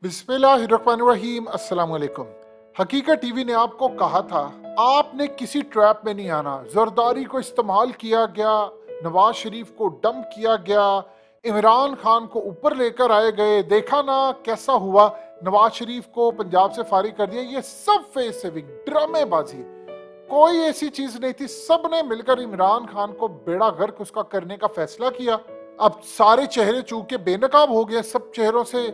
बिस्मिल्लाहिर्रहमानिर्रहीम। अस्सलाम वालेकुम। हकीकत टीवी ने आपको कहा था आपने किसी ट्रैप में नहीं आना। जरदारी को इस्तेमाल किया गया, नवाज शरीफ को डंप किया गया, इमरान खान को ऊपर लेकर आए गए, देखा ना कैसा हुआ, नवाज शरीफ को पंजाब से फारिग कर दिया। ये सब फेस सेविंग ड्रामेबाजी, कोई ऐसी चीज नहीं थी। सब ने मिलकर इमरान खान को बेड़ा गर्क उसका करने का फैसला किया। अब सारे चेहरे चूक के बेनकाब हो गए, सब चेहरों से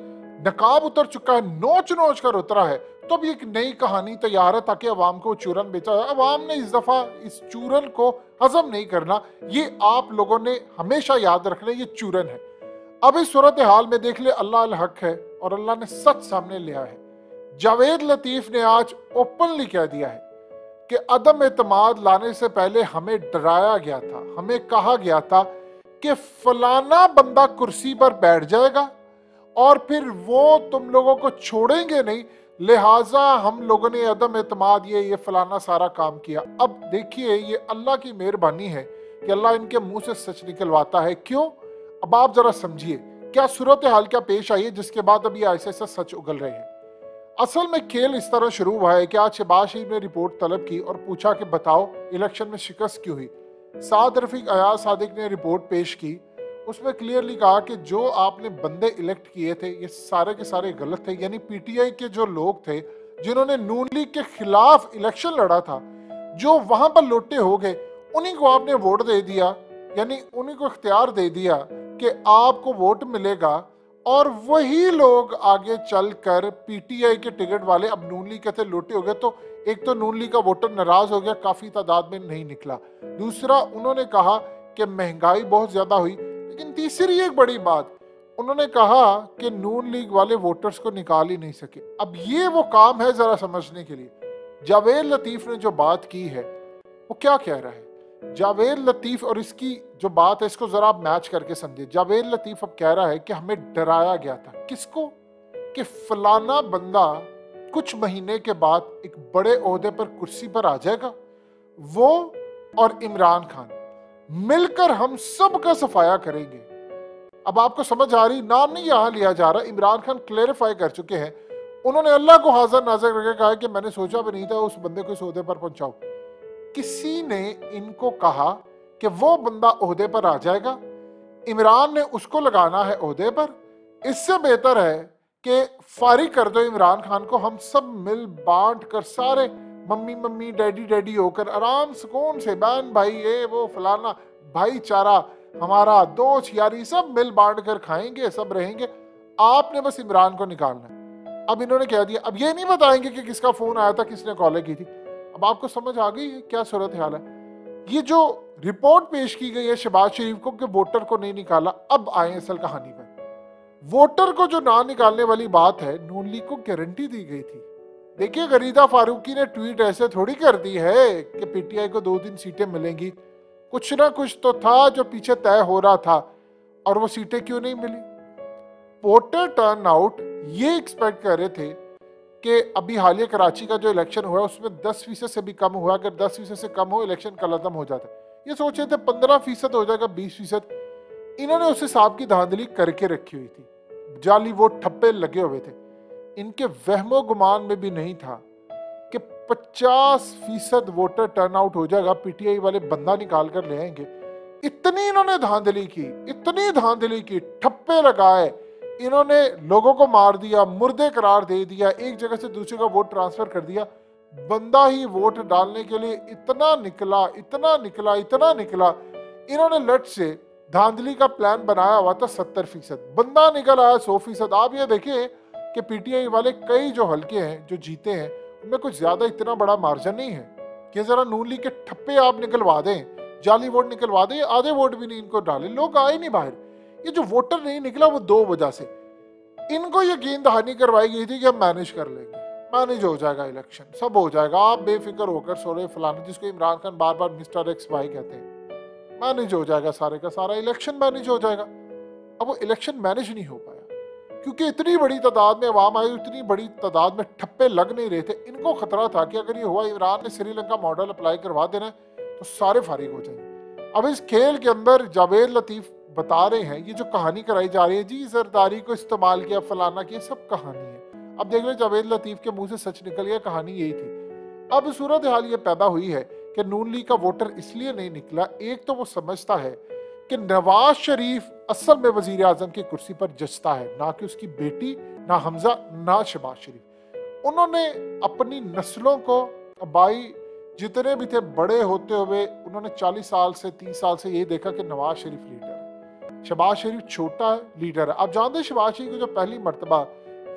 नकाब उतर चुका है, नोच नोच कर उतरा है। तो अब एक नई कहानी तैयार है ताकि अवाम को चूरन बेचा है। अवाम ने इस दफा इस चूरन को हजम नहीं करना, ये आप लोगों ने हमेशा याद रखना, ये चूरन है। अब इस सूरत हाल में देख ले, अल्लाह अल हक है और अल्लाह ने सच सामने लिया है। जावेद लतीफ ने आज ओपनली कह दिया है कि अदम एतमाद लाने से पहले हमें डराया गया था, हमें कहा गया था कि फलाना बंदा कुर्सी पर बैठ जाएगा और फिर वो तुम लोगों को छोड़ेंगे नहीं, लिहाजा हम लोगों ने अदम एतमाद ये फलाना सारा काम किया। अब देखिए, ये अल्लाह की मेहरबानी है कि अल्लाह इनके मुंह से सच निकलवाता है। क्यों? अब आप जरा समझिए क्या सूरत हाल क्या पेश आई है, जिसके बाद अभी ऐसे सच उगल रहे हैं। असल में खेल इस तरह शुरू हुआ है कि आज शहबाज शरीफ ने रिपोर्ट तलब की और पूछा कि बताओ इलेक्शन में शिकस्त क्यों हुई। साद रफीक अयाज सादिक ने रिपोर्ट पेश की, उसमें क्लियरली कहा कि जो आपने बंदे इलेक्ट किए थे ये सारे के सारे गलत थे। यानी पीटीआई के जो लोग थे जिन्होंने नून लीग के खिलाफ इलेक्शन लड़ा था, जो वहां पर लोटे हो गए, उन्हीं को आपने वोट दे दिया, यानी उन्हीं को इख्तियार दे दिया कि आपको वोट मिलेगा। और वही लोग आगे चलकर पीटीआई के टिकट वाले अब नून लीग के थे लोटे हो गए। तो एक तो नून लीग का वोटर नाराज हो गया, काफी तादाद में नहीं निकला। दूसरा, उन्होंने कहा कि महंगाई बहुत ज्यादा हुई। लेकिन तीसरी एक बड़ी बात, उन्होंने कहा कि नून लीग वाले वोटर्स को निकाल ही नहीं सके। अब ये वो काम है जरा समझने के लिए। जावेद लतीफ ने जो बात की है वो क्या कह रहा है? जावेद लतीफ और इसकी जो बात है इसको जरा आप मैच करके समझिए। जावेद लतीफ अब कह रहा है कि हमें डराया गया था। किसको? कि फलाना बंदा कुछ महीने के बाद एक बड़े ओहदे पर कुर्सी पर आ जाएगा, वो और इमरान खान मिलकर हम सब का सफाया करेंगे। अब आपको समझ आ रही? नाम नहीं यहां लिया जा रहा। इमरान खान क्लेरिफाई कर चुके हैं, उन्होंने अल्लाह को हाजिर नाजिर करके कहा कि मैंने सोचा भी नहीं था उस बंदे को इस ओहदे पर पहुंचाऊं। किसी ने इनको कहा कि वो बंदा ओहदे पर आ जाएगा, इमरान ने उसको लगाना है ओहदे पर। इससे बेहतर है कि फारिग कर दो इमरान खान को, हम सब मिल बांट कर सारे मम्मी मम्मी डैडी डैडी होकर आराम सुकून से बहन भाई ये वो फलाना भाईचारा हमारा दोस्त यारी सब मिल बांट कर खाएंगे, सब रहेंगे। आपने बस इमरान को निकालना है। अब इन्होंने कह दिया, अब ये नहीं बताएंगे कि किसका फोन आया था, किसने कॉल की थी। अब आपको समझ आ गई है क्या सूरत हाल है? ये जो रिपोर्ट पेश की गई है शहबाज शरीफ को कि वोटर को नहीं निकाला, अब आए असल कहानी पर। वोटर को जो ना निकालने वाली बात है, नून लीग को गारंटी दी गई थी। देखिए, गरीदा फारूकी ने ट्वीट ऐसे थोड़ी कर दी है कि पीटीआई को 2-3 सीटें मिलेंगी। कुछ ना कुछ तो था जो पीछे तय हो रहा था, और वो सीटें क्यों नहीं मिली? वोटर टर्नआउट ये एक्सपेक्ट कर रहे थे कि अभी हालिया कराची का जो इलेक्शन हुआ उसमें 10% से भी कम हुआ। अगर 10% से कम हो इलेक्शन कल खत्म हो जाता। ये सोच रहे थे 15% हो जाएगा, 20%। इन्होंने उस हिसाब की धांधली करके रखी हुई थी, जाली वोट ठप्पे लगे हुए थे। इनके वहमो गुमान में भी नहीं था कि 50% वोटर टर्नआउट हो जाएगा, पीटीआई वाले बंदा निकाल कर ले आएंगे। इतनी इन्होंने धांधली की, इतनी धांधली की, ठप्पे लगाए, इन्होंने लोगों को मार दिया, मुर्दे करार दे दिया, एक जगह से दूसरी का वोट ट्रांसफर कर दिया। बंदा ही वोट डालने के लिए इतना निकला, इतना निकला, इतना निकला। इन्होंने लट से धांधली का प्लान बनाया हुआ था 70%, बंदा निकल आया 100%। आप ये देखिए कि पीटीआई वाले कई जो हल्के हैं जो जीते हैं उनमें कुछ ज्यादा इतना बड़ा मार्जिन नहीं है कि जरा नून लीग के ठप्पे आप निकलवा दें, जाली वोट निकलवा दें। आधे वोट भी नहीं इनको डाले, लोग आए नहीं बाहर। ये जो वोटर नहीं निकला वो 2 वजह से। इनको यकीन दहानी करवाई गई थी कि हम मैनेज कर लेंगे, मैनेज हो जाएगा, इलेक्शन सब हो जाएगा, आप बेफिक्र होकर सोरे फलाने, जिसको इमरान खान बार बार मिस्टर एक्स वाई कहते हैं, मैनेज हो जाएगा, सारे का सारा इलेक्शन मैनेज हो जाएगा। अब वो इलेक्शन मैनेज नहीं हो पाया क्योंकि इतनी बड़ी तादाद में अवाम आई, इतनी बड़ी तादाद में ठप्पे लग नहीं रहे थे। इनको खतरा था कि अगर ये हुआ, इमरान ने श्रीलंका मॉडल अप्लाई करवा देना तो सारे फारिग हो जाएंगे। अब इस खेल के अंदर जावेद लतीफ बता रहे हैं, ये जो कहानी कराई जा रही है जी जरदारी को इस्तेमाल किया, फलाना किया, सब कहानी है। अब देख रहे जावेद लतीफ के मुंह से सच निकल गया, कहानी यही थी। अब सूरत हाल ये पैदा हुई है कि नून लीग का वोटर इसलिए नहीं निकला, एक तो वो समझता है कि नवाज शरीफ असल में वजीर आजम की कुर्सी पर जचता है, ना कि उसकी बेटी, ना हमजा, ना शहबाज शरीफ। उन्होंने अपनी नस्लों को, भाई जितने भी थे, बड़े होते हुए उन्होंने 40 साल से 30 साल से यही देखा कि नवाज शरीफ लीडर है, शहबाज शरीफ छोटा है, लीडर है। आप जानते हैं शहबाज शरीफ को जो पहली मर्तबा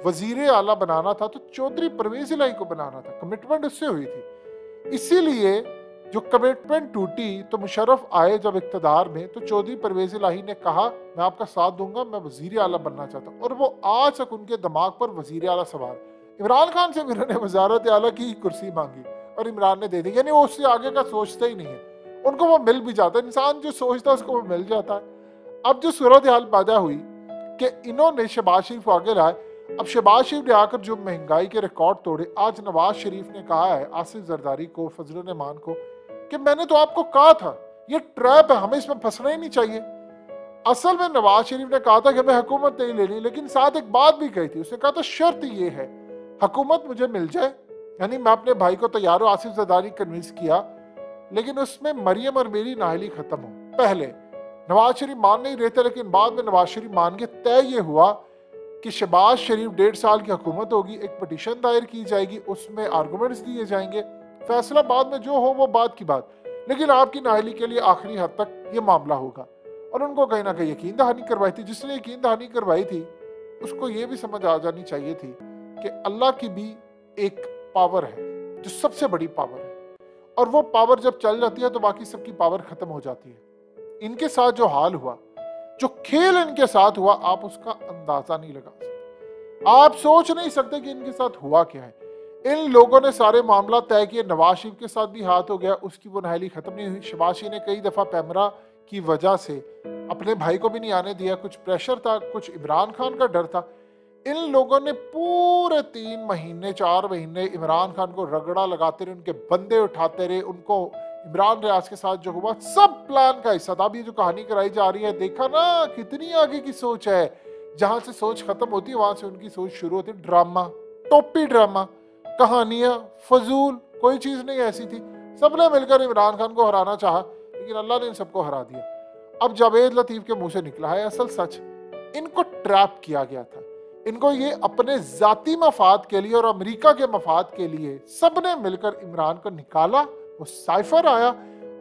वजीर आला बनाना था तो चौधरी परवेज इलाही को बनाना था, कमिटमेंट उससे हुई थी। इसीलिए जो कमिटमेंट टूटी तो मुशर्रफ आए जब इक्तदार में, तो चौधरी परवेज इलाही ने कहा मैं आपका साथ दूंगा, मैं वजीर आला बनना चाहता हूँ, और वो आज तक उनके दिमाग पर वजीर आला सवार। इमरान खान से उन्होंने वजारत आला की कुर्सी मांगी और इमरान ने दे दी, यानी वो उससे आगे का सोचते ही नहीं है, उनको वो मिल भी जाता है, इंसान जो सोचता है उसको वो मिल जाता है। अब जो सूरत हाल पैदा हुई कि इन्होंने शहबाज शरीफ को आगे लाए, अब शहबाज शरीफ ने आकर जो महंगाई के रिकॉर्ड तोड़े, आज नवाज शरीफ ने कहा है आसिफ जरदारी को, फजल रहमान को, कि मैंने तो आपको कहा था ये ट्रैप है, हमें इसमें फंसना ही नहीं चाहिए। असल में नवाज शरीफ ने कहा था कि हमें हुकूमत नहीं लेनी, लेकिन साथ एक बात भी कही थी, उसने कहा था शर्त ये है हुकूमत मुझे मिल जाए, यानी मैं अपने भाई को तैयार हूं, आसिफ जरदारी कन्विंस किया, लेकिन उसमें मरियम और मेरी नाहली खत्म हो। पहले नवाज शरीफ मान नहीं रहे थे, लेकिन बाद में नवाज शरीफ मान के तय ये हुआ कि शहबाज शरीफ 1.5 साल की हुकूमत होगी, एक पटिशन दायर की जाएगी, उसमें आर्गूमेंट्स दिए जाएंगे, फैसला बाद में जो हो वो बात की बात, लेकिन आपकी नाहली के लिए आखिरी हद तक ये मामला होगा। और उनको कहीं ना कहीं यकीन दहानी करवाई थी, जिसने यकीन दहानी करवाई थी उसको ये भी समझ आ जानी चाहिए थी कि अल्लाह की भी एक पावर है जो सबसे बड़ी पावर है, और वो पावर जब चल जाती है तो बाकी सबकी पावर खत्म हो जाती है। इनके साथ जो हाल हुआ, जो खेल इनके साथ हुआ, आप उसका अंदाजा नहीं लगा सकते, आप सोच नहीं सकते कि इनके साथ हुआ क्या है। इन लोगों ने सारे मामला तय किए, नवाज शरीफ के साथ भी हाथ हो गया, उसकी वो नाहली खत्म नहीं हुई। शहबाज शरीफ ने कई दफा पैमरा की वजह से अपने भाई को भी नहीं आने दिया, कुछ प्रेशर था, कुछ इमरान खान का डर था। इन लोगों ने पूरे 3 महीने 4 महीने इमरान खान को रगड़ा लगाते रहे, उनके बंदे उठाते रहे, उनको इमरान रियाज के साथ जो हुआ सब प्लान का हिस्सा था। अब ये जो कहानी कराई जा रही है, देखा ना कितनी आगे की सोच है, जहां से सोच खत्म होती है वहां से उनकी सोच शुरू होती है। ड्रामा, टोपी ड्रामा, कहानियां फजूल, कोई चीज नहीं ऐसी थी। सबने मिलकर इमरान खान को हराना चाहा, लेकिन अल्लाह ने इन सबको हरा दिया। अब जावेद लतीफ के मुंह से निकला है असल सच, इनको ट्रैप किया गया था, इनको ये अपने जाती मफाद के लिए और अमेरिका के मफाद के लिए सबने मिलकर इमरान को निकाला, वो साइफर आया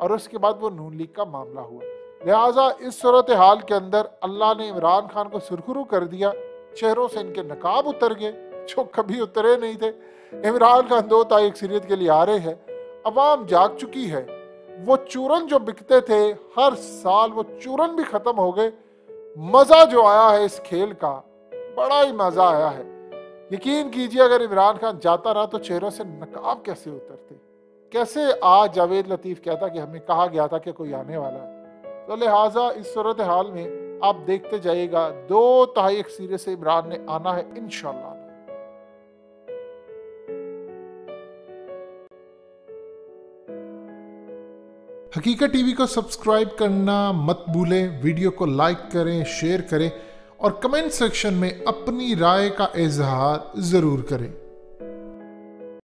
और उसके बाद वो नून लीग का मामला हुआ। लिहाजा इस सूरत हाल के अंदर अल्लाह ने इमरान खान को सुरखरू कर दिया, चेहरों से इनके नकाब उतर गए जो कभी उतरे नहीं थे। इमरान खान 2 तारीख अक्सरियत के लिए आ रहे हैं, अवाम जाग चुकी है। वो चूरन जो बिकते थे हर साल, वो चूरन भी खत्म हो गए। मजा जो आया है इस खेल का, बड़ा ही मजा आया है। यकीन कीजिए अगर इमरान खान जाता रहा तो चेहरों से नकाब कैसे उतरते, कैसे आज जावेद लतीफ कहता कि हमें कहा गया था कि कोई आने वाला है। तो लिहाजा इस सूरत हाल में आप देखते जाइएगा 2 तिहाई अक्सरियत से इमरान ने आना है इंशाअल्लाह। हकीकत टीवी को सब्सक्राइब करना मत भूलें, वीडियो को लाइक करें, शेयर करें और कमेंट सेक्शन में अपनी राय का इजहार ज़रूर करें।